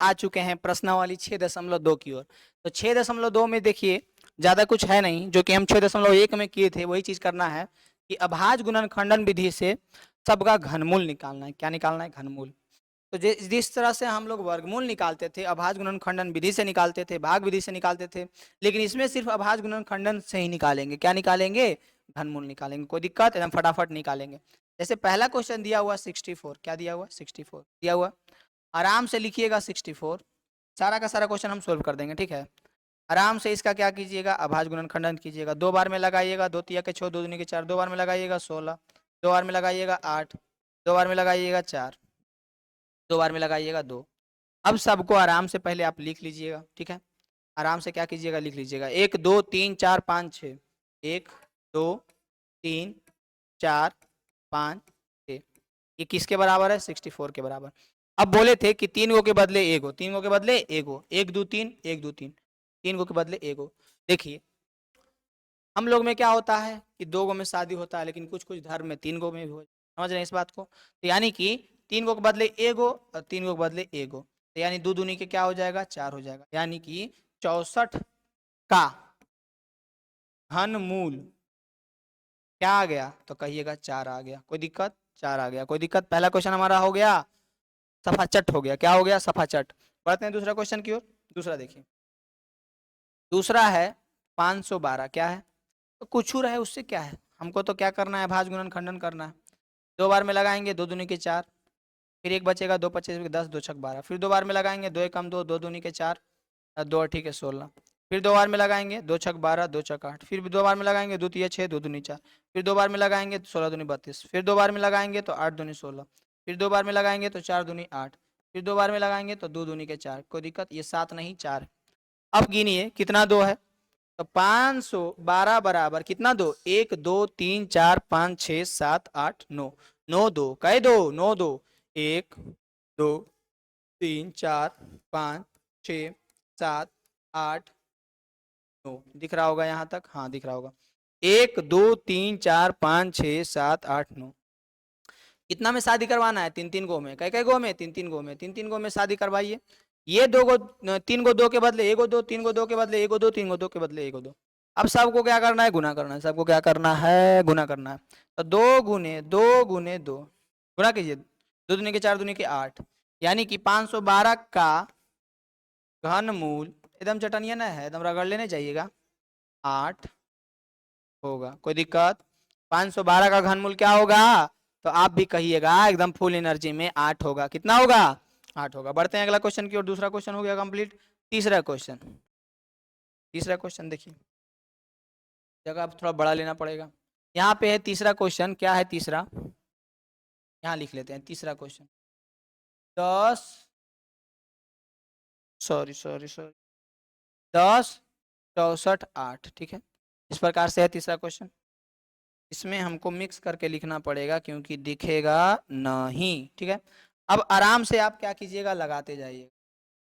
आ चुके हैं प्रश्नावली 6.2 की ओर। तो 6.2 में देखिए ज्यादा कुछ है नहीं, जो कि हम 6.1 में किए थे वही चीज करना है कि अभाज्य गुणनखंडन विधि से सबका घनमूल निकालना है। क्या निकालना है? घनमूल। तो जिस तरह से हम लोग वर्गमूल निकालते थे, अभाज्य गुणनखंडन विधि से निकालते थे, भाग विधि से निकालते थे, लेकिन इसमें सिर्फ अभाज्य गुणनखंडन से ही निकालेंगे। क्या निकालेंगे? घनमूल निकालेंगे। कोई दिक्कत? एकदम फटाफट निकालेंगे। जैसे पहला क्वेश्चन दिया हुआ 64, क्या दिया हुआ? 64 दिया हुआ। आराम से लिखिएगा 64, सारा का सारा क्वेश्चन हम सोल्व कर देंगे, ठीक है। आराम से इसका क्या कीजिएगा? अभाज्य गुणनखंडन कीजिएगा। 2 बार में लगाइएगा, 2 तिया के 6, 2 दूनी के 4, 2 बार में लगाइएगा 16, 2 बार में लगाइएगा 8, 2 बार में लगाइएगा 4, 2 बार में लगाइएगा 2। अब सबको आराम से पहले आप लिख लीजिएगा, ठीक है। आराम से क्या कीजिएगा? लिख लीजिएगा 1 2 3 4 5 6, 1 2 3 4 5 6। ये किसके बराबर है? 64 के बराबर। अब बोले थे कि 3 गो के बदले 1 गो, 3 गो के बदले 1 गो, 1 2 3 1 2 3, 3 गो के बदले 1 गो। देखिए हम लोग में क्या होता है कि 2 गो में शादी होता है, लेकिन कुछ कुछ धर्म में 3 गो में भी हो। समझ रहे हैं इस बात को? तो यानी कि 3 गो के बदले 1 गो और 3 गो के बदले 1 गो, तो यानी 2 दूनी के क्या हो जाएगा? 4 हो जाएगा। यानी कि 64 का घनमूल क्या आ गया? तो कहिएगा 4 आ गया। कोई दिक्कत? 4 आ गया। कोई दिक्कत? पहला क्वेश्चन हमारा हो गया सफाचट हो गया। क्या हो गया? सफाचट। बढ़ते हैं दूसरा क्वेश्चन की ओर। दूसरा देखिए, दूसरा है 512। क्या है? तो कुछ है, उससे क्या है, हमको तो क्या करना है? भाज्य गुणन खंडन करना है। 2 बार में लगाएंगे 2 दूनी के 4, फिर 1 बचेगा, 2 25 10, 2 छक 12, फिर 2 बार में लगाएंगे 2 एकम 2, 2 दूनी के 4, 2 ठीक है 16, फिर 2 बार में लगाएंगे 2 छक 12, 2 छक 8, फिर 2 बार में लगाएंगे 2 तिया 6, 2 दूनी 4, फिर 2 बार में लगाएंगे 16 दूनी 32, फिर 2 बार में लगाएंगे तो 8 दूनी 16, फिर 2 बार में लगाएंगे तो 4 दूनी 8, फिर 2 बार में लगाएंगे तो 2 दूनी के 4। कोई दिक्कत? ये 7 नहीं 4। अब गिनिए कितना 2 है। तो 512 बराबर कितना? 2 1 2 3 4 5 6 7 8 9, 9 2 कहे 2, 9 2 1 2 3 4 5 6 7 8 9। दिख रहा होगा यहाँ तक? हाँ दिख रहा होगा। 1 2 3 4 5 6 7 8 9। कितना में शादी करवाना है? 3 3 गो में। कई कई गो में? 3 3 गो में। 3 3 गो में शादी करवाइए। ये 2 गो 3 गो 2 के बदले 1 गो 2, 3 गो 2 के बदले 1 गो 2, 3 गो 2 के बदले 1 गो 2। अब सबको क्या करना है? गुना करना है। सबको क्या करना है? गुना करना है। तो 2 गुने 2 गुने 2 गुना कीजिए। 2 दूनी के 4, दूनी के 8, यानी कि 512 का घनमूल एकदम चटनिया ना है, एकदम रगड़ लेने जाइएगा, 8 होगा। कोई दिक्कत? 512 का घनमूल क्या होगा? तो आप भी कहिएगा एकदम फुल एनर्जी में 8 होगा। कितना होगा? 8 होगा। बढ़ते हैं अगला क्वेश्चन की ओर। दूसरा क्वेश्चन हो गया कंप्लीट। तीसरा क्वेश्चन, तीसरा क्वेश्चन देखिए, जगह आप थोड़ा बड़ा लेना पड़ेगा। यहाँ पे है तीसरा क्वेश्चन। क्या है तीसरा? यहाँ लिख लेते हैं तीसरा क्वेश्चन। 10 सॉरी सॉरी सॉरी 10 64 8, ठीक है। इस प्रकार से है तीसरा क्वेश्चन। इसमें हमको मिक्स करके लिखना पड़ेगा क्योंकि दिखेगा नहीं, ठीक है। अब आराम से आप क्या कीजिएगा? लगाते जाइएगा।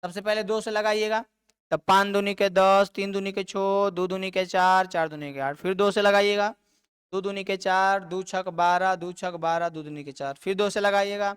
सबसे पहले 2 से लगाइएगा, तब 5 दूनी के 10, 3 दूनी के 6, 2 दूनी के 4, 4 दूनी के 8, फिर 2 से लगाइएगा, 2 दूनी के 4, 2 छक 12, 2 छक 12, 2 दूनी के 4, फिर 2 से लगाइएगा,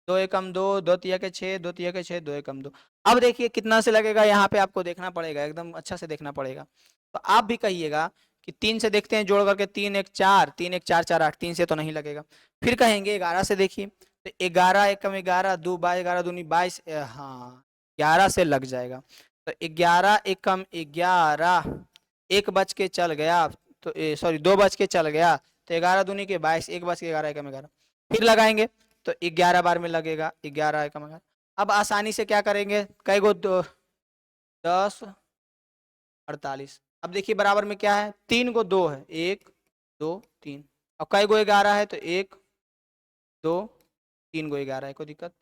2 एकम 2, 2 तिया के 6, 2 तिया के 6, 2 एकम 2। अब देखिए कितना से लगेगा, यहाँ पे आपको देखना पड़ेगा, एकदम अच्छा से देखना पड़ेगा। तो आप भी कहिएगा कि 3 से देखते हैं जोड़ करके, 3 1 4, 3 1 4 4 8, 3 से तो नहीं लगेगा। फिर कहेंगे 11 से देखिए, तो 11 एकम 11, 2 22, 11 दूनी 22, हाँ 11 से लग जाएगा। तो 11 एकम 11, 1 बच के चल गया, तो सॉरी 2 बच के चल गया, तो 11 दूनी के 22, 1 बच के 11 एकम 11, फिर लगाएंगे तो 11 बार में लगेगा, 11 एकम 11। अब आसानी से क्या करेंगे? कई गो 10 48। अब देखिए बराबर में क्या है? 3 गो 2 है, 1 2 3। अब कई गो 11 है? तो 1 2 3 गो 11 है। कोई दिक्कत?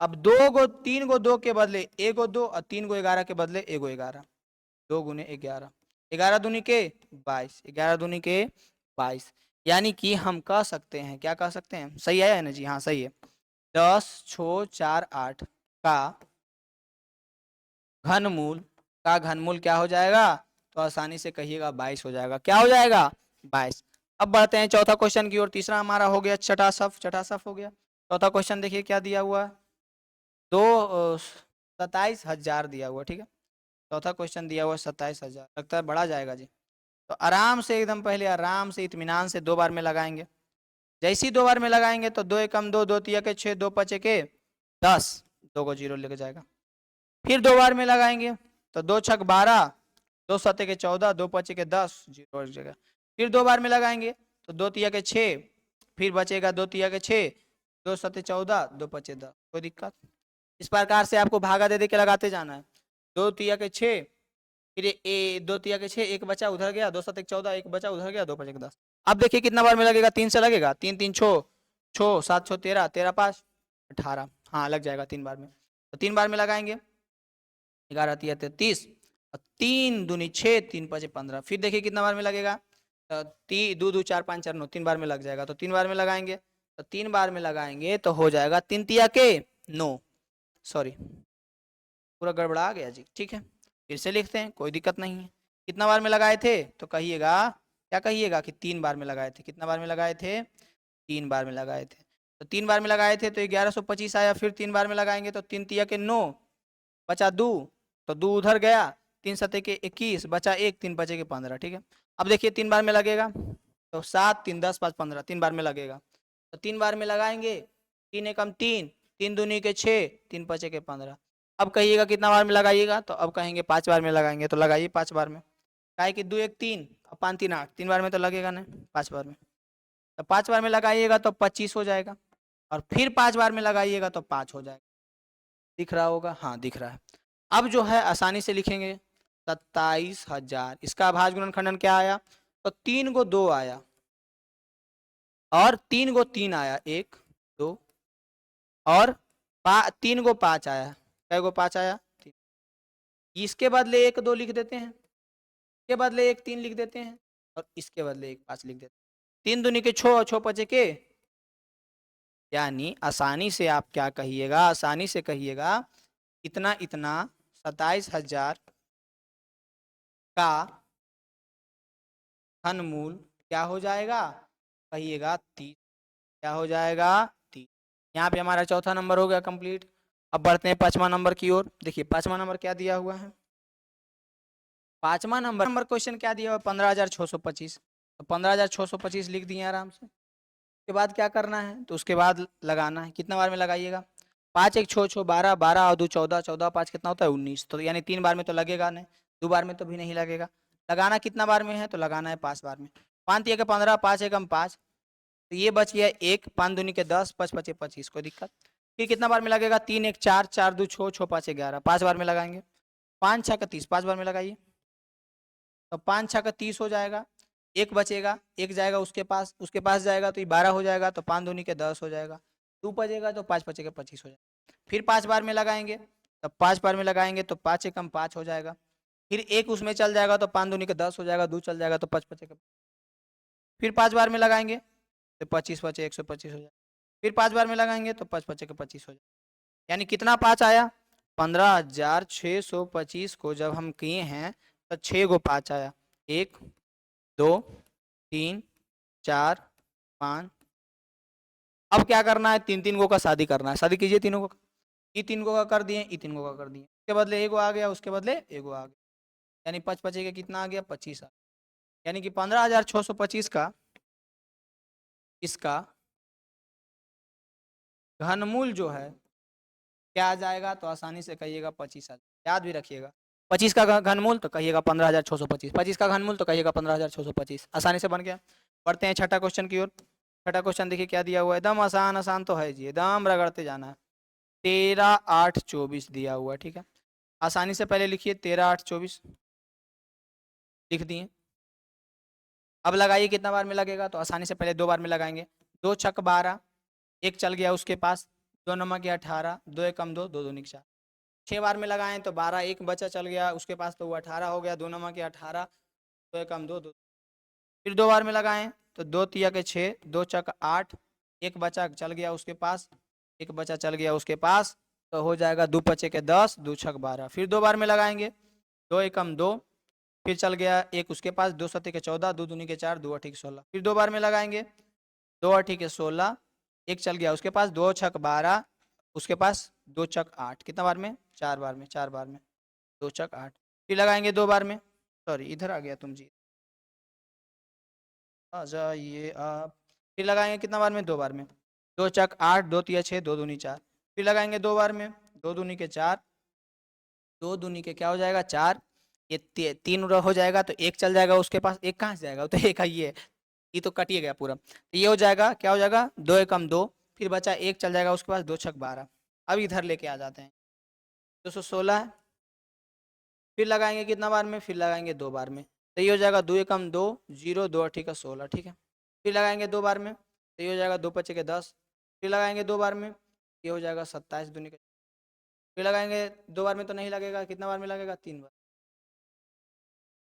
अब 2 गो 3 गो 2 के बदले 1 गो 2 और 3 गो 11 के बदले 1 गो 11, 2 गुने 11, 11 दूनी के 22, 11 दूनी के 22। यानी कि हम कह सकते हैं, क्या कह सकते हैं? सही है ना जी? हाँ सही है। 10 6 4 8 का घनमूल, का घनमूल क्या हो जाएगा? तो आसानी से कहिएगा 22 हो जाएगा। क्या हो जाएगा? 22। अब बढ़ते हैं चौथा क्वेश्चन की ओर। तीसरा हमारा हो गया छठा सफ, छठा सफ हो गया। चौथा क्वेश्चन देखिए क्या दिया हुआ है। दो 27,000 दिया हुआ, ठीक है। चौथा क्वेश्चन दिया हुआ 27,000, लगता है बड़ा जाएगा जी। तो आराम से एकदम पहले आराम से इत्मीनान से 2 बार में लगाएंगे। जैसी 2 बार में लगाएंगे तो 2 एकम 2, 2 तिया के 6, 2 पचे के 10, 2 को 0 लेके जाएगा। फिर 2 बार में लगाएंगे तो 2 छक 12, 2 सते के 14, 2 पचे के 10, 0 लग जाएगा। फिर 2 बार में लगाएंगे तो 2 तिया के 6, फिर बचेगा 2 तिया के 6, 2 सते 14, 2 पचे 10। कोई दिक्कत? इस प्रकार से आपको भागा दे दे के लगाते जाना है। 2 तिया के 6, फिर 2 तिया के 6, एक बचा उधर गया, 2 सते 14, एक बचा उधर गया, 2 पचे के 10। अब देखिए कितना बार में लगेगा, 3 से लगेगा, 3 3 6, 6 7 6 13, 13 5 18, हाँ लग जाएगा 3 बार में। तो 3 बार में लगाएंगे, 11 तिया 33, 3 दूनी 6, 3 पचे 15। फिर देखिए कितना बार में लगेगा, 2 2 4 5 4 9, 3 बार में लग जाएगा। तो 3 बार में लगाएंगे, तो 3 बार में लगाएंगे तो हो जाएगा 3 तिया के 9, सॉरी पूरा गड़बड़ा गया जी, ठीक है। फिर से लिखते हैं, कोई दिक्कत नहीं है। कितना बार में लगाए थे तो कहिएगा, क्या कहिएगा कि 3 बार में लगाए थे। कितना बार में लगाए थे? 3 बार में लगाए थे। तो 3 बार में लगाए थे तो 1125 आया। फिर 3 बार में लगाएंगे तो 3 तिया के 9, बचा 2, तो 2 उधर गया, 3 सते के 21, बचा 1, 3 बचे के 15, ठीक है। अब देखिए 3 बार में लगेगा तो 7 3 10 5 15, 3 बार में लगेगा। तो 3 बार में लगाएंगे, 3 एकम 3, 3 दूनी के 6, 3 पचे के 15। अब कहिएगा कितना बार में लगाइएगा, तो अब कहेंगे 5 बार में लगाएंगे। तो लगाइए 5 बार में, काहे कि 2 1 3 और 5 3 8, 3 बार में तो लगेगा नहीं, 5 बार में। तो 5 बार में लगाइएगा तो 25 हो जाएगा, और फिर 5 बार में लगाइएगा तो 5 हो जाएगा। दिख रहा होगा? हाँ दिख रहा है। अब जो है आसानी से लिखेंगे 27,000। इसका भाज्य गुणनखंडन क्या आया? तो 3 को 2 आया और 3 को 3 आया, 1 2, और 3 को 5 आया। कै को 5 आया? 3। इसके बदले 1 2 लिख देते हैं, इसके बदले 1 3 लिख देते हैं, और इसके बदले 1 5 लिख देते हैं। 3 दूनी के 6 और 6 पचे के, यानी आसानी से आप क्या कहिएगा, आसानी से कहिएगा इतना इतना 27,000 का घनमूल क्या हो जाएगा? कहिएगा 30। क्या हो जाएगा? 30। यहाँ पे हमारा चौथा नंबर हो गया कंप्लीट। अब बढ़ते हैं 5वां नंबर की ओर। देखिए 5वां नंबर क्या दिया हुआ है। 5वां नंबर क्वेश्चन क्या दिया हुआ? 15,625। तो 15,625 लिख दिए आराम से। उसके बाद क्या करना है, तो उसके बाद लगाना है। कितना बार में लगाइएगा? 5 1 6 6 12, 12 और 2 14, 14 5 कितना होता है? 19। तो यानी 3 बार में तो लगेगा नहीं, 2 बार में तो भी नहीं लगेगा। लगाना कितना बार में है? तो लगाना है 5 बार में। 5 तिया के 15, 5 एकम 5, तो ये बच गया 1, 5 दूनी के 10, 5 पचे 25। कोई दिक्कत? फिर कितना बार में लगेगा? 3 1 4, 4 2 6, 6 5 11, 5 बार में लगाएंगे। 5 6 का 30, 5 बार में लगाइए तो 5 6 का 30 हो जाएगा। 1 बचेगा, 1 जाएगा उसके पास जाएगा तो ये 12 हो जाएगा, तो 5 दूनी के 10 हो जाएगा। 2 बचेगा तो 5 पचे के 25 हो जाएगा। फिर 5 बार में लगाएंगे, तब 5 बार में लगाएंगे तो 5 एकम 5 हो जाएगा। फिर 1 उसमें चल जाएगा तो 5 दूनी के 10 हो जाएगा, 2 चल जाएगा तो 5 पचे के। फिर 5 बार में लगाएंगे तो 25 पचे 125 हो जाएगा। फिर 5 बार में लगाएंगे तो 5 पचे के 25 हो जाएगा। यानी कितना 5 आया? 15,625 को जब हम किए हैं तो 6 को 5 आया। 1 2 3 4 5। अब क्या करना है? 3 3 को का शादी करना है। शादी कीजिए तीनों को। ई 3 को का कर दिए, ई 3 को का कर दिए। उसके बदले एगो आ गया, उसके बदले एगो आ गया। यानी 5 पचे के कितना आ गया? 25 आ गया। यानी कि 15,625 का इसका घनमूल जो है क्या आ जाएगा? तो आसानी से कहिएगा 25 आ जाएगा। याद भी रखिएगा 25 का घनमूल तो कहिएगा 15,625, 25 का घनमूल तो कहिएगा 15,625। आसानी से बन गया। पढ़ते हैं छठा क्वेश्चन की ओर। छठा क्वेश्चन देखिए क्या दिया हुआ है। एकदम आसान आसान तो है जी, एकदम रगड़ते जाना है। 13 8 24 दिया हुआ है, ठीक है। आसानी से पहले लिखिए 13 8 24 लिख दिए। अब लगाइए कितना बार में लगेगा, तो आसानी से पहले 2 बार में लगाएंगे। 2 छक 12, 1 चल गया उसके पास, 2 नमक 18, 2 एकम 2, 2 दूनी 4। 6 बार में लगाएं तो 12, 1 बचा चल गया उसके पास तो वो 18 हो गया। 2 नमक 18, 2 एकम 2, 2। फिर 2 बार में लगाएं तो 2 तिया के 6, 2 चक 8, 1 बचा चल गया उसके पास, 1 बचा चल गया उसके पास, तो हो जाएगा 2 पचे के 10, 2 छक 12। फिर 2 बार में लगाएंगे, 2 एकम 2, फिर चल गया 1 उसके पास, 2 सते के 14, 2 दूनी के 4, 2 अठी के 16। फिर 2 बार में लगाएंगे, 2 अठी के 16, 1 चल गया उसके पास, 2 छक 12, उसके पास 2 चक 8। कितना बार में? 4 बार में, 4 बार में, 2 चक 8। फिर लगाएंगे 2 बार में, सॉरी इधर आ गया तुम जी, आ जाइए आप। फिर लगाएंगे कितना बार में, 2 बार में, 2 चक 8, 2 तिया 6, 2 दूनी 4। फिर लगाएंगे 2 बार में, 2 दूनी के 4, 2 दूनी के क्या हो जाएगा 4, ये 3 हो जाएगा तो एक चल जाएगा उसके पास, एक कहाँ से जाएगा, तो एक है ये तो कटिए गया पूरा, तो ये हो जाएगा क्या हो जाएगा 2 एकम 2, फिर बचा एक चल जाएगा उसके पास, 2 छक 12। अब इधर लेके आ जाते हैं, 216 है। फिर लगाएंगे कितना बार में, फिर लगाएंगे 2 बार में, तो ये हो जाएगा 2 एकम 2, 0, 2 ठीक है 16, ठीक है। फिर लगाएंगे 2 बार में, तो ये हो जाएगा 2 पचे के 10। फिर लगाएंगे 2 बार में, ये हो जाएगा 27 दूनी के। फिर लगाएंगे 2 बार में तो नहीं लगेगा, कितना बार में लगेगा, 3 बार।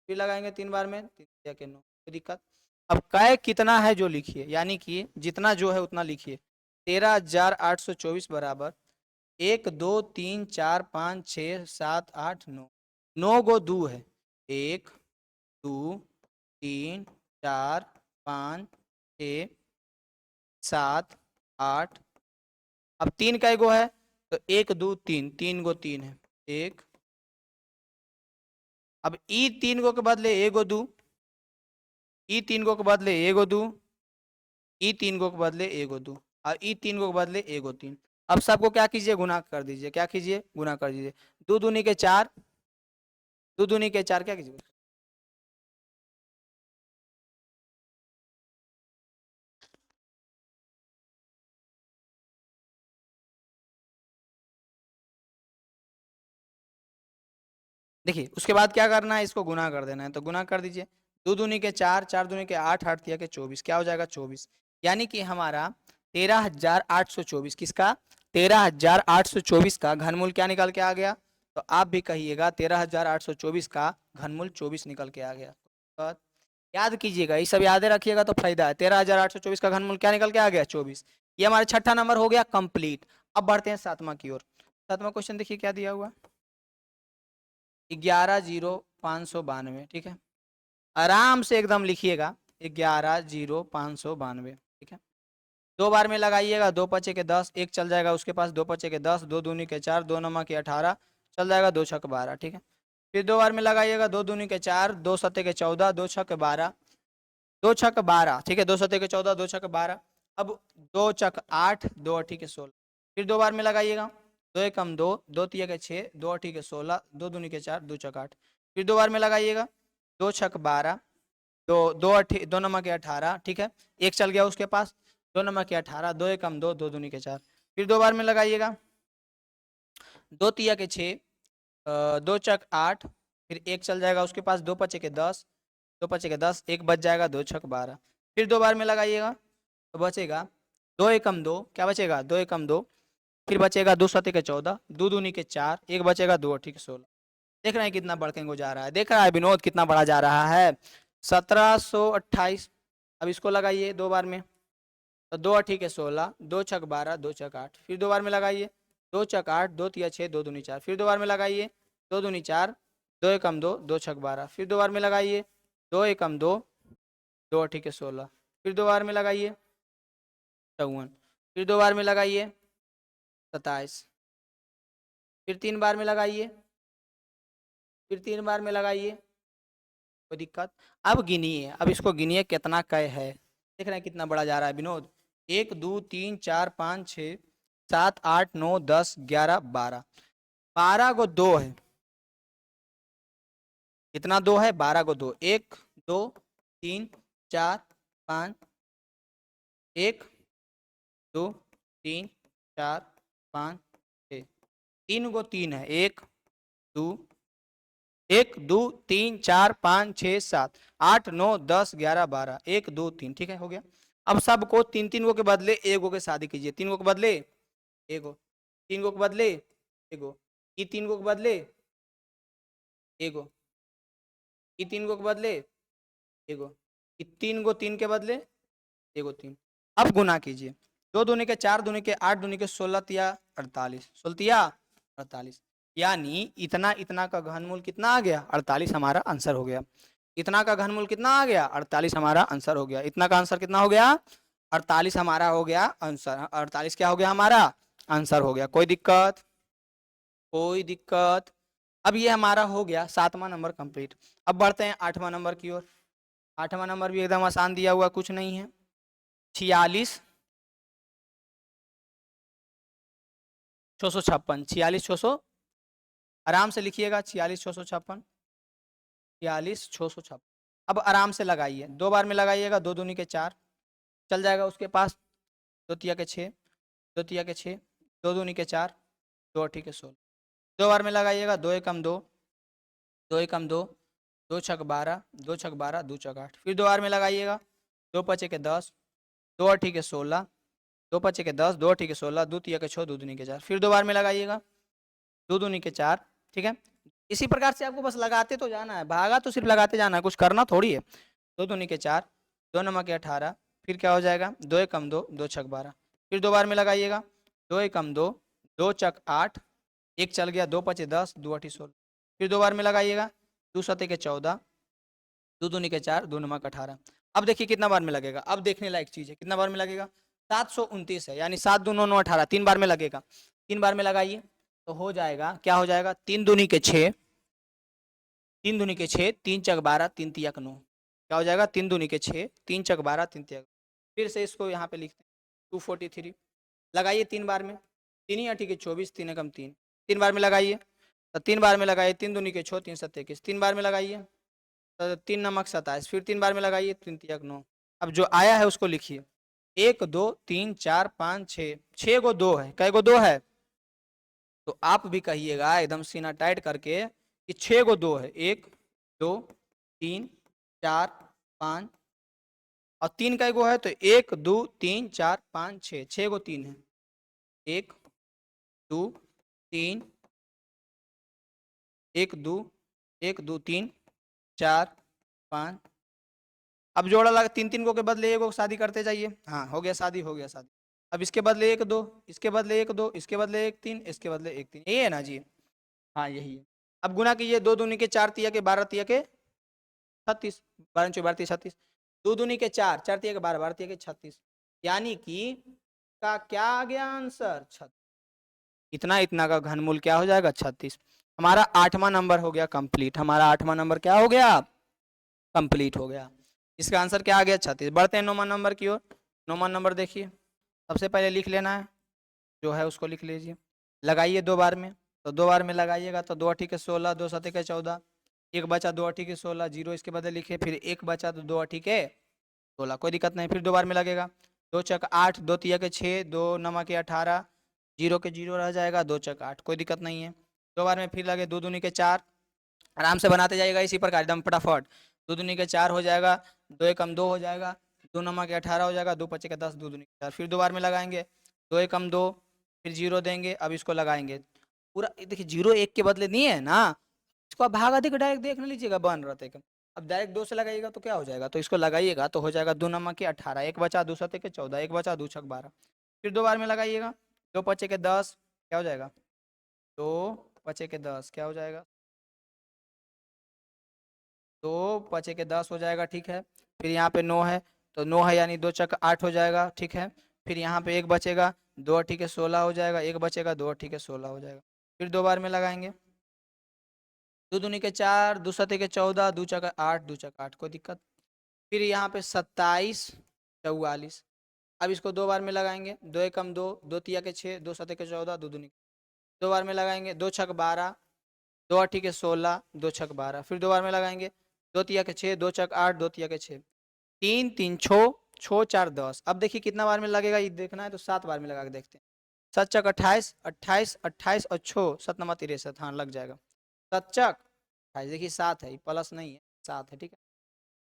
फिर लगाएंगे 3 बार में, 3 या के 9, कोई दिक्कत। अब कै कितना है जो लिखिए, यानी कि जितना जो है उतना लिखिए। 13,824 बराबर 1 2 3 4 5 6 7 8 9, 9 गो 2 है, 1 2 3 4 5 6 7 8। अब 3 कै गो है, तो 1 2 3, 3 गो 3 है, 1। अब ई 3 गो के बदले एगो दू, ई 3 गो के बदले एगो दू, ई 3 गो के बदले एगो दू, और ई 3 गो के बदले एगो 3। अब सबको क्या कीजिए, गुना कर दीजिए, क्या कीजिए, गुना कर दीजिए। 2 दूनी के 4, 2 दूनी के 4 क्या कीजिए, देखिए उसके बाद क्या करना है, इसको गुना कर देना है, तो गुना कर दीजिए। 2 दूनी के 4, 4 दूनी के 8, 8 तिया के 24, क्या हो जाएगा 24। यानी कि हमारा 13,824 किसका, 13,824 का घनमूल क्या निकल के आ गया, तो आप भी कहिएगा 13,824 का घनमूल 24 निकल के आ गया। तो याद कीजिएगा, ये सब याद रखिएगा तो फायदा है। 13,824 का घनमूल क्या निकल के आ गया 24। ये हमारा छठा नंबर हो गया कंप्लीट। अब बढ़ते हैं 7वां की ओर। 7वां क्वेश्चन देखिए क्या दिया हुआ, 11,0592, ठीक है। आराम से एकदम लिखिएगा, 11,0592, ठीक है। 2 बार में लगाइएगा, 2 पचे के 10, एक चल जाएगा उसके पास, 2 पचे के 10, 2 दूनी के 4, 2 नमा के 18, चल जाएगा 2 छक 12, ठीक है। फिर 2 बार में लगाइएगा, 2 दूनी के 4, 2 सत्ते के 14, 2 छक 12, 2 छक 12, ठीक है, 2 सत्ते के 14, 2 छक 12। अब 2 चक 8, 2 अठी के 16। फिर 2 बार में लगाइएगा, 2 एकम 2, 2 तिया के 6, 2 अठी के 16, 2 दूनी के 4, 2 चक 8। फिर 2 बार में लगाइएगा, 2 छक 12, 2 2 अठी 2 नमा के 18, ठीक है, एक चल गया उसके पास, 2 नमा के 18, 2 एकम 2, 2 दूनी के 4। फिर 2 बार में लगाइएगा, 2 तिया के 6, 2 चक 8, फिर एक चल जाएगा उसके पास, 2 पचे के 10, 2 पचे के 10, एक बच जाएगा, 2 छक 12। फिर 2 बार में लगाइएगा तो बचेगा 2 एकम 2, क्या बचेगा 2 एकम 2, फिर बचेगा 2 सत्ते के 14, 2 दूनी के 4, एक बचेगा 2 अठी के 16। देख रहे हैं कितना बढ़के को जा रहा है, देख रहा है विनोद कितना बड़ा जा रहा है, 1728। अब इसको लगाइए 2 बार में, तो 2 अठी के 16, 2 छक 12, 2 चक 8। फिर 2 बार में लगाइए, 2 चक 8, 2 तिया 6, 2 दूनी 4। फिर 2 बार में लगाइए, 2 दूनी 4, 2 एकम 2, 2 छक 12। फिर 2 बार में लगाइए, 2 एकम 2, 2 अठी के 16। फिर 2 बार में लगाइए 54। फिर 2 बार में लगाइए 27। फिर 3 बार में लगाइए, फिर 3 बार में लगाइए, कोई दिक्कत। अब गिनिए, अब इसको गिनिए कितना कै है, देख रहे हैं कितना बड़ा जा रहा है विनोद। 1 2 3 4 5 6 7 8 9 10 11 12, 12 गो 2 है, कितना 2 है, 12 गो 2, 1 2 3 4 5, 1 2 3 4 5 6, 3 गो 3 है, 1 2 1 2 3 4 5 6 7 8 9 10 11 12, 1 2 3, ठीक है हो गया। अब सबको 3 3 गो के बदले एगो के शादी कीजिए, 3 गो के बदले एगो, 3 गो के बदले एगो, ई 3 गो के बदले एगो, ई 3 गो के बदले एगो, ई 3 गो 3 के बदले एगो 3। अब गुना कीजिए, 2 दूनी के 4, दूनी के 8, दूनी के 16 तिया 48, 16 तिया 48, यानी इतना इतना का घनमूल कितना आ गया 48, हमारा आंसर हो गया। इतना का घनमूल कितना आ गया 48, हमारा आंसर हो गया। इतना का आंसर कितना हो गया 48, हमारा हो गया आंसर। 48 क्या हो गया हमारा आंसर हो गया, कोई दिक्कत। कोई दिक्कत। अब ये हमारा हो गया 7वां नंबर कंप्लीट। अब बढ़ते हैं 8वां नंबर की ओर। 8वां नंबर भी एकदम आसान दिया हुआ, कुछ नहीं है। 46 656, 46 600, आराम से लिखिएगा 46 656, 46 656। अब आराम से लगाइए, 2 बार में लगाइएगा, 2 दूनी के 4 चल जाएगा उसके पास, 2 तिया के 6, 2 तिया के 6, 2 दूनी के 4, 2 अठी के 16। 2 बार में लगाइएगा, 2 एकम 2, 2 एकम 2, 2 छक 12, 2 छक 12, 2 छक 8। फिर 2 बार में लगाइएगा, 2 पचे के 10, 2 अठी के 16, 2 पचे के 10, 2 अठी के 16, 2 तिया के 6, 2 दूनी के 4। फिर 2 बार में लगाइएगा, 2 दूनी के 4। ठीक है, इसी प्रकार से आपको बस लगाते तो जाना है, भागा तो सिर्फ लगाते जाना है, कुछ करना थोड़ी है। 2 दूनी के 4, 2 नमक के 18, फिर क्या हो जाएगा, 2 एकम 2, 2 छक 12। फिर 2 बार में लगाइएगा, 2 एकम 2, 2 चक 8, एक चल गया, 2 पचे 10, 2 अठी 16। फिर 2 बार में लगाइएगा, 2 सते के 14, 2 दूनी के 4, 2 नमक 18। अब देखिए कितना बार में लगेगा, अब देखने लायक चीज है, कितना बार में लगेगा, 729 है, यानी 7 दूनो 9 18, 3 बार में लगेगा। 3 बार में लगाइए तो हो जाएगा, क्या हो जाएगा, 3 दूनी के 6, 3 दूनी के 6, 3 चक 12, 3 तिया का 9। क्या हो जाएगा, 3 दूनी के 6, 3 चक 12, 3 तिया। फिर से इसको यहाँ पे लिखते हैं 243, लगाइए 3 बार में, 3 ही अठी के 24, 3 एकम 3, 3 बार में लगाइए, तो 3 बार में लगाइए, 3 दूनी के 6, 3 सत्ते 21, 3 बार में लगाइए, तो 3 नमक 27, फिर 3 बार में लगाइए, 3 तिया 9। अब जो आया है उसको लिखिए, 1 2 3 4 5 6, 6 गो 2 है, कै गो 2 है, तो आप भी कहिएगा एकदम सीना टाइट करके कि 6 गो 2 है, 1 2 3 4 5, और 3 कै गो है, तो 1 2 3 4 5 6, 6 गो 3 है, 1 2 3, 1 2 1 2 3 4 5। अब जोड़ा लगा, 3 3 गो के बदले एगो शादी करते जाइए, हाँ हो गया शादी, हो गया शादी। अब इसके बदले 1 2, इसके बदले 1 2, इसके बदले 1 3, इसके बदले 1 3, यही है ना जी, हाँ यही है। अब गुना कीजिए, 2 दूनी के 4 तिया के 12 तिया के 36, 12 चौक 32 36, 2 दूनी के 4, 4 तिया के 12, 12 तिया के 36, यानी कि का क्या आ गया आंसर, 36। इतना इतना का घनमूल क्या हो जाएगा, 36। हमारा 8वां नंबर हो गया कंप्लीट, हमारा 8वां नंबर क्या हो गया, कंप्लीट हो गया। इसका आंसर क्या आ गया, 36। बढ़ते हैं 9वां नंबर की ओर। 9वां नंबर देखिए, सबसे पहले लिख लेना है, जो है उसको लिख लीजिए, लगाइए 2 बार में, तो 2 बार में लगाइएगा तो 2 अठी के 16, 2 सते के 14, एक बचा 2 अठी के 16, जीरो इसके बदले लिखे, फिर एक बचा तो 2 अठी के 16, कोई दिक्कत नहीं। फिर 2 बार में लगेगा, 2 चक 8, 2 तिया के 6, 2 नमक के 18, जीरो के जीरो रह जाएगा, 2 चक 8, कोई दिक्कत नहीं है। 2 बार में फिर लगे, 2 दूनी के 4, आराम से बनाते जाइएगा इसी प्रकार एकदम फटाफट, 2 दूनी के 4 हो जाएगा, 2 एकम 2 हो जाएगा, 2 नमक के 18 हो जाएगा, 2 पचे का 10, 2 दूनी के 4। फिर 2 बार में लगाएंगे, 2 एकम 2, फिर जीरो देंगे, अब इसको लगाएंगे पूरा, देखिए जीरो एक के बदले नहीं है ना, इसको आप भाग अधिक डायरेक्ट देख लीजिएगा, बन रहा था। अब डायरेक्ट 2 से लगाइएगा तो क्या हो जाएगा, तो इसको लगाइएगा तो हो जाएगा 2 नमक के 18, एक बचा 2 सते के 14, एक बचा 2 छक 12। फिर 2 बार में लगाइएगा, 2 पचे के 10, क्या हो जाएगा, 2 पचे के 10 क्या हो जाएगा, 2 पचे के 10 हो जाएगा, ठीक है। फिर यहाँ पे 9 है, तो 9 है यानी 2 चक 8 हो जाएगा, ठीक है। फिर यहाँ पे एक बचेगा, 2 अठी के 16 हो जाएगा, एक बचेगा, 2 अठी के 16 हो जाएगा। फिर 2 बार में लगाएंगे, 2 दूनी के 4, 2 सते के 14, 2 चक 8, 2 चक 8, कोई दिक्कत। फिर यहाँ पे 27 44, अब इसको 2 बार में लगाएंगे, 2 एकम 2, 2 तिया के 6, 2 सते के 14, 2 दूनी, 2 बार में लगाएंगे, 2 छक 12, 2 अठी के 16, 2 छक 12, फिर 2 बार में लगाएंगे, 2 तिया के 6, 2 चक 8, 2 तिया के 6, 3 3 छो, छो 4 10। अब देखिए कितना बार में लगेगा, ये देखना है तो 7 बार में लगा के देखते हैं। 7 चक 28, 28 28 और छो 7 नंबर 63, हाँ लग जाएगा। 7 चक 28, देखिए 7 है, प्लस नहीं है, 7 है, ठीक है।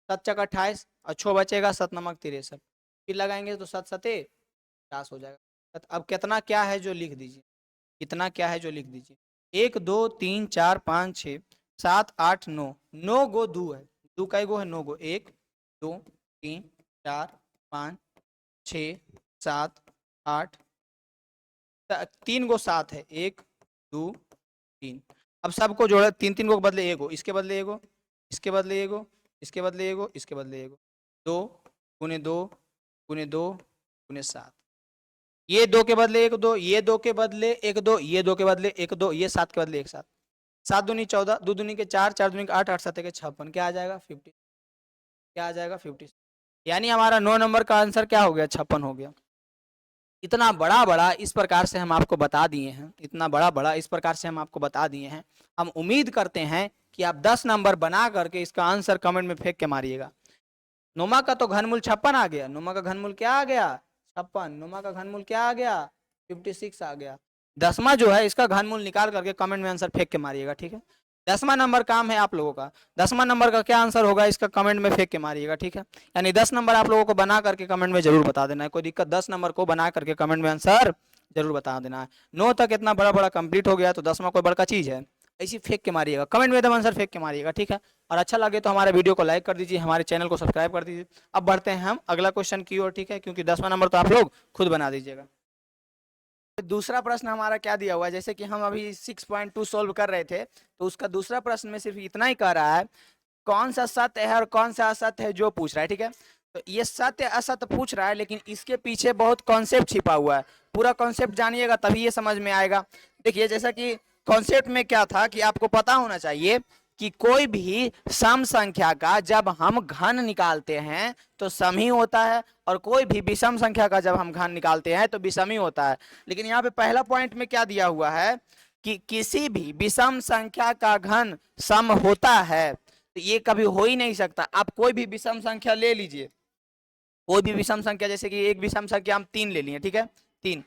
7 चक 28 और छो बचेगा, 7 नमक 63, फिर लगाएंगे तो 7 सते 50 हो जाएगा। अब कितना क्या है जो लिख दीजिए, कितना क्या है जो लिख दीजिए, 1 2 3 4 5 6 7 8 9, 9 गो 2 है, 2 कै गो है, 9 गो, 1 2 3 4 5 6 7 8, 3 गो 7 है, 1 2 3। अब सबको जोड़ा, 3 3 गो के बदले एगो, इसके बदले एगो, इसके बदले एगो, इसके बदले एगो, इसके बदले एगो, 2 गुने 2 गुने 2 गुने 7, ये 2 के बदले 1 2, ये 2 के बदले 1 2, ये 2 के बदले 1 2, ये 7 के बदले 1 7, 7 दूनी 14, 2 दूनी के 4, 4 दूनी के 8, 8 7 के 56, क्या आ जाएगा 50, क्या आ जाएगा 50। यानी हमारा 9 नंबर का आंसर क्या हो गया 56 हो गया। इतना बड़ा बड़ा इस प्रकार से हम आपको बता दिए हैं, इतना बड़ा बड़ा इस प्रकार से हम आपको बता दिए हैं। हम उम्मीद करते हैं कि आप 10 नंबर बना करके इसका आंसर कमेंट में फेंक के मारिएगा। नुमा का तो घनमूल 56 आ गया, नुमा का घनमूल क्या आ गया 56, नुमा का घनमूल क्या आ गया 56 आ गया। 10वां जो है इसका घनमूल निकाल करके कमेंट में आंसर फेंक के मारिएगा, ठीक है। 10वां नंबर काम है आप लोगों का, 10वां नंबर का क्या आंसर होगा इसका कमेंट में फेंक के मारिएगा, ठीक है। यानी 10 नंबर आप लोगों को बना करके कमेंट में जरूर बता देना है, कोई दिक्कत 10 नंबर को बना करके कमेंट में आंसर जरूर बता देना है। 9 तक इतना बड़ा बड़ा कंप्लीट हो गया तो 10वां कोई बड़का चीज है, ऐसी फेंक के मारिएगा, कमेंट में एकदम आंसर फेंक के मारिएगा, ठीक है। और अच्छा लगे तो हमारे वीडियो को लाइक कर दीजिए, हमारे चैनल को सब्सक्राइब कर दीजिए। अब बढ़ते हैं हम अगला क्वेश्चन की ओर, ठीक है, क्योंकि 10वां नंबर तो आप लोग खुद बना दीजिएगा। दूसरा प्रश्न हमारा क्या दिया हुआ है, जैसे कि हम अभी 6.2 सोल्व कर रहे थे, तो उसका दूसरा प्रश्न में सिर्फ इतना ही कह रहा है कौन सा सत्य है और कौन सा असत्य है जो पूछ रहा है, ठीक है। तो ये सत्य असत्य पूछ रहा है, लेकिन इसके पीछे बहुत कॉन्सेप्ट छिपा हुआ है, पूरा कॉन्सेप्ट जानिएगा तभी ये समझ में आएगा। देखिए जैसा कि कॉन्सेप्ट में क्या था कि आपको पता होना चाहिए कि कोई भी सम संख्या का जब हम घन निकालते हैं तो सम ही होता है, और कोई भी विषम संख्या का जब हम घन निकालते हैं तो विषम ही होता है। लेकिन यहाँ पे पहला पॉइंट में क्या दिया हुआ है कि किसी भी विषम संख्या का घन सम होता है, तो ये कभी हो ही नहीं सकता। आप कोई भी विषम संख्या ले लीजिए, कोई भी विषम संख्या, जैसे कि एक विषम संख्या हम 3 ले लिए, ठीक है, 3,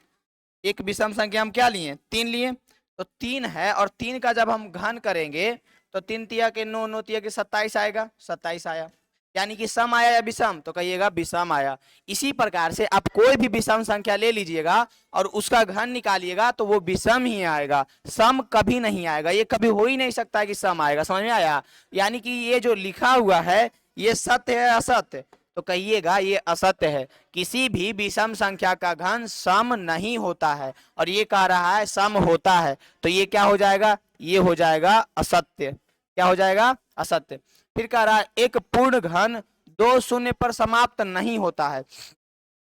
एक विषम संख्या हम क्या लिए 3 लिए, तो 3 है, और 3 का जब हम घन करेंगे तो 3 तिया के 9, 9 तिया के 27 आएगा, 27 आया, यानी कि सम आया या विषम, तो कहिएगा विषम आया। इसी प्रकार से आप कोई भी विषम संख्या ले लीजिएगा और उसका घन निकालिएगा तो वो विषम ही आएगा, सम कभी नहीं आएगा, ये कभी हो ही नहीं सकता कि सम आएगा, समझ में आया। यानी कि ये जो लिखा हुआ है ये सत्य है असत्य, तो कहिएगा ये असत्य है, किसी भी विषम संख्या का घन सम नहीं होता है, और ये कह रहा है सम होता है, तो ये क्या हो जाएगा, ये हो जाएगा असत्य, क्या हो जाएगा असत्य। फिर कह रहा है एक पूर्ण घन 2 शून्य पर समाप्त नहीं होता है।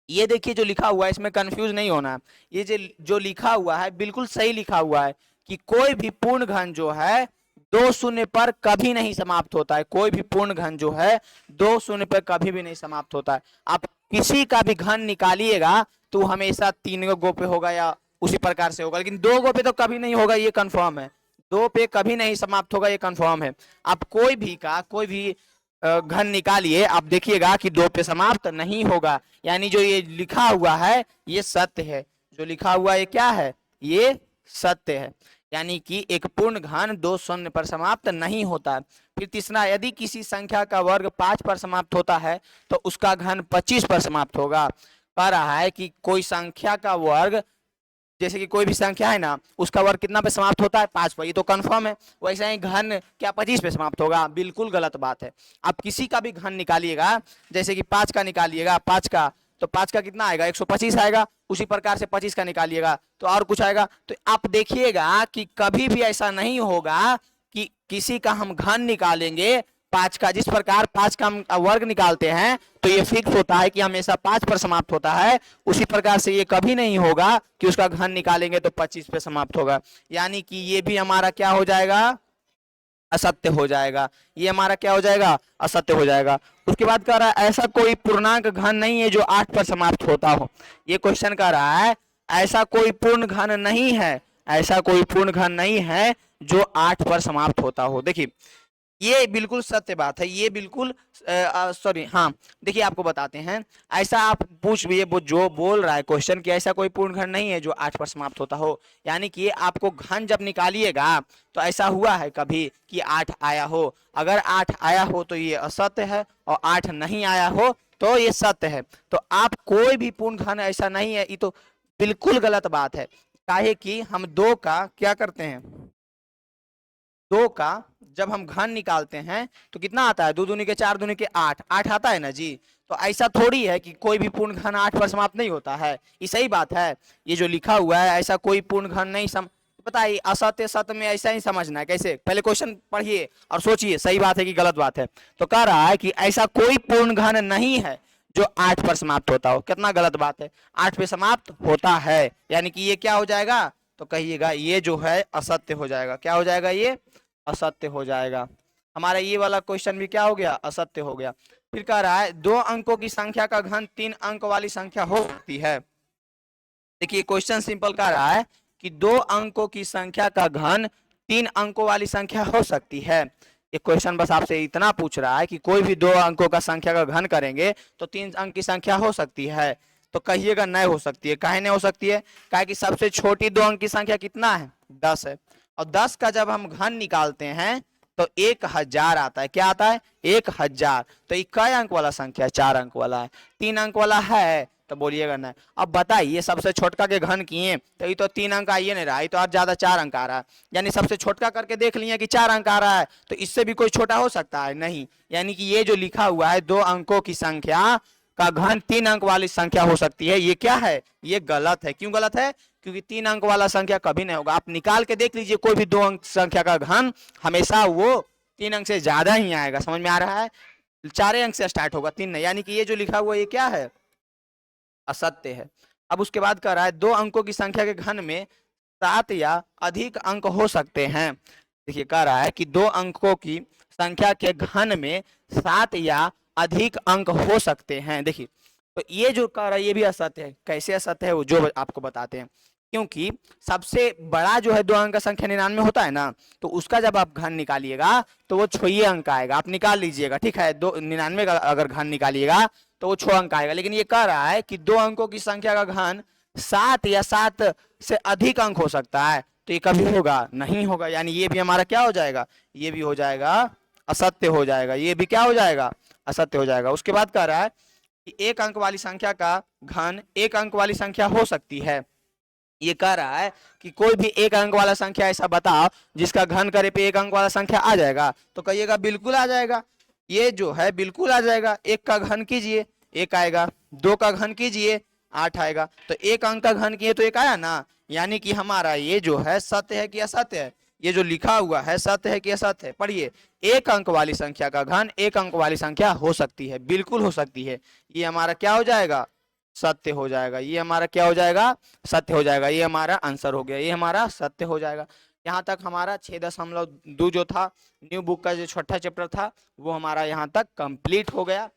ये देखिए जो लिखा हुआ है इसमें कंफ्यूज नहीं होना है, ये जो लिखा हुआ है बिल्कुल सही लिखा हुआ है कि कोई भी पूर्ण घन जो है 2 शून्य पर कभी नहीं समाप्त होता है, कोई भी पूर्ण घन जो है 2 शून्य पर कभी भी नहीं समाप्त होता है। आप किसी का भी घन निकालिएगा तो हमेशा 3 गो पे होगा या उसी प्रकार से होगा, लेकिन 2 गो पे तो कभी नहीं होगा, ये कंफर्म है, 2 पे कभी नहीं समाप्त होगा, ये कंफर्म है। आप कोई भी घन निकालिए, आप देखिएगा कि 2 पे समाप्त नहीं होगा, यानी जो ये लिखा हुआ है ये सत्य है, जो लिखा हुआ है क्या है, ये सत्य है, यानी कि एक पूर्ण घन 2 शून्य पर समाप्त नहीं होता। फिर तीसरा, यदि किसी संख्या का वर्ग 5 पर समाप्त होता है तो उसका घन 25 पर समाप्त होगा। कह रहा है कि कोई संख्या का वर्ग, जैसे कि कोई भी संख्या है ना उसका वर्ग कितना पे समाप्त होता है 5 पर, ये तो कंफर्म है, वैसे ही घन क्या 25 पे समाप्त होगा, बिल्कुल गलत बात है। आप किसी का भी घन निकालिएगा, जैसे कि 5 का निकालिएगा, 5 का तो 5 का कितना आएगा 125 आएगा, उसी प्रकार से 25 का निकालिएगा तो और कुछ आएगा। तो आप देखिएगा कि कभी भी ऐसा नहीं होगा कि किसी का हम घन निकालेंगे 5 का, जिस प्रकार 5 का हम वर्ग निकालते हैं तो ये फिक्स होता है कि हमेशा 5 पर समाप्त होता है, उसी प्रकार से ये कभी नहीं होगा कि उसका घन निकालेंगे तो 25 पे समाप्त होगा, यानी कि ये भी हमारा क्या हो जाएगा असत्य हो जाएगा, ये हमारा क्या हो जाएगा असत्य हो जाएगा। उसके बाद कह रहा है ऐसा कोई पूर्णांक घन नहीं है जो 8 पर समाप्त होता हो। ये क्वेश्चन कह रहा है ऐसा कोई पूर्ण घन नहीं है, ऐसा कोई पूर्ण घन नहीं है जो 8 पर समाप्त होता हो। देखिए ये बिल्कुल सत्य बात है, ये बिल्कुल सॉरी हाँ, देखिए आपको बताते हैं, ऐसा आप पूछ भी जो बोल रहा है क्वेश्चन कि ऐसा कोई पूर्ण घन नहीं है जो 8 पर समाप्त होता हो, यानी कि आपको घन जब निकालिएगा तो ऐसा हुआ है कभी कि 8 आया हो, अगर 8 आया हो तो ये असत्य है, और 8 नहीं आया हो तो ये सत्य है। तो आप कोई भी पूर्ण घन ऐसा नहीं है, ये तो बिल्कुल गलत बात है, काहे कि हम 2 का क्या करते हैं, 2 का जब हम घन निकालते हैं तो कितना आता है, 2 दूनी के 4 दूनी के 8, 8 आता है ना जी। तो ऐसा थोड़ी है कि कोई भी पूर्ण घन 8 पर समाप्त नहीं होता है, ये सही बात है। ये जो लिखा हुआ है ऐसा कोई पूर्ण घन नहीं बताइए, असत्य सत्य में ऐसा ही समझना है, कैसे, पहले क्वेश्चन पढ़िए और सोचिए सही बात है कि गलत बात है। तो कह रहा है कि ऐसा कोई पूर्ण घन नहीं है जो 8 पर समाप्त होता हो। कितना गलत बात है, 8 पे समाप्त होता है, यानी कि ये क्या हो जाएगा, तो कहिएगा ये जो है असत्य हो जाएगा। क्या हो जाएगा, ये असत्य हो जाएगा। हमारा ये वाला क्वेश्चन भी क्या हो गया, असत्य हो गया। फिर कह रहा है 2 अंकों की संख्या का घन 3 अंक वाली संख्या हो सकती है। देखिए क्वेश्चन सिंपल कह रहा है कि 2 अंकों की संख्या का घन 3 अंकों वाली संख्या हो सकती है। ये क्वेश्चन बस आपसे इतना पूछ रहा है कि कोई भी 2 अंकों का संख्या का घन करेंगे तो 3 अंक की संख्या हो सकती है। तो कहिएगा नहीं हो सकती है। काहे नहीं हो सकती है, काहे कि सबसे छोटी 2 अंक की संख्या कितना है, 10 है। और 10 का जब हम घन निकालते हैं तो 1000 आता है। क्या आता है, 1000। तो ये कै अंक वाला संख्या है, 4 अंक वाला है। 3 अंक वाला है तो बोलिएगा नहीं। अब बताइए सबसे छोटका के घन किए तो ये तो 3 अंक आइए नहीं रहा, ये तो और ज्यादा 4 अंक आ रहा है। यानी सबसे छोटका करके देख लिए कि 4 अंक आ रहा है, तो इससे भी कोई छोटा हो सकता है नहीं। यानी कि ये जो लिखा हुआ है 2 अंकों की संख्या का घन 3 अंक वाली संख्या हो सकती है, ये क्या है, ये गलत है। क्यों गलत है, क्योंकि 3 अंक वाला संख्या कभी नहीं होगा। आप निकाल के देख लीजिए कोई भी 2 अंक संख्या का घन हमेशा वो 3 अंक से ज्यादा ही आएगा। समझ में आ रहा है, 4 अंक से स्टार्ट होगा, 3 नहीं। यानी कि ये जो लिखा हुआ ये क्या है, असत्य है। अब उसके बाद कह रहा है 2 अंकों की संख्या के घन में 7 या अधिक अंक हो सकते हैं। देखिए कह रहा है कि 2 अंकों की संख्या के घन में 7 या अधिक अंक हो सकते हैं। देखिए तो ये जो कह रहा है ये भी असत्य है। कैसे असत्य है वो जो आपको बताते हैं। क्योंकि सबसे बड़ा जो है 2 अंक का संख्या 99 होता है ना, तो उसका जब आप घन निकालिएगा तो वो 6 अंक आएगा। आप निकाल लीजिएगा, ठीक है, 99 का अगर घन निकालिएगा तो वो 6 अंक आएगा। लेकिन ये कह रहा है कि 2 अंकों की संख्या का घन 7 या 7 से अधिक अंक हो सकता है, तो ये कभी होगा नहीं होगा। यानी ये भी हमारा क्या हो जाएगा, ये भी हो जाएगा असत्य हो जाएगा। ये भी क्या हो जाएगा, असत्य हो जाएगा। उसके बाद कह रहा है कि 1 अंक वाली संख्या का घन 1 अंक वाली संख्या हो सकती है। ये कह रहा है कि कोई भी 1 अंक वाला संख्या ऐसा बताओ जिसका घन करे पे 1 अंक वाला संख्या आ जाएगा, तो कहिएगा बिल्कुल आ जाएगा। ये जो है बिल्कुल आ जाएगा। 1 का घन कीजिए 1 आएगा, 2 का घन कीजिए 8 आएगा, तो 1 अंक का घन किए तो 1 आया ना। यानी कि हमारा ये जो है सत्य है कि असत्य है, ये जो लिखा हुआ है सत्य है कि असत्य है। पढ़िए, 1 अंक वाली संख्या का घन 1 अंक वाली संख्या हो सकती है, बिल्कुल हो सकती है। ये हमारा क्या हो जाएगा, सत्य हो जाएगा। ये हमारा क्या हो जाएगा, सत्य हो जाएगा। ये हमारा आंसर हो गया, ये हमारा सत्य हो जाएगा। यहाँ तक हमारा 6.2 जो था न्यू बुक का जो छठा चैप्टर था वो हमारा यहाँ तक कंप्लीट हो गया।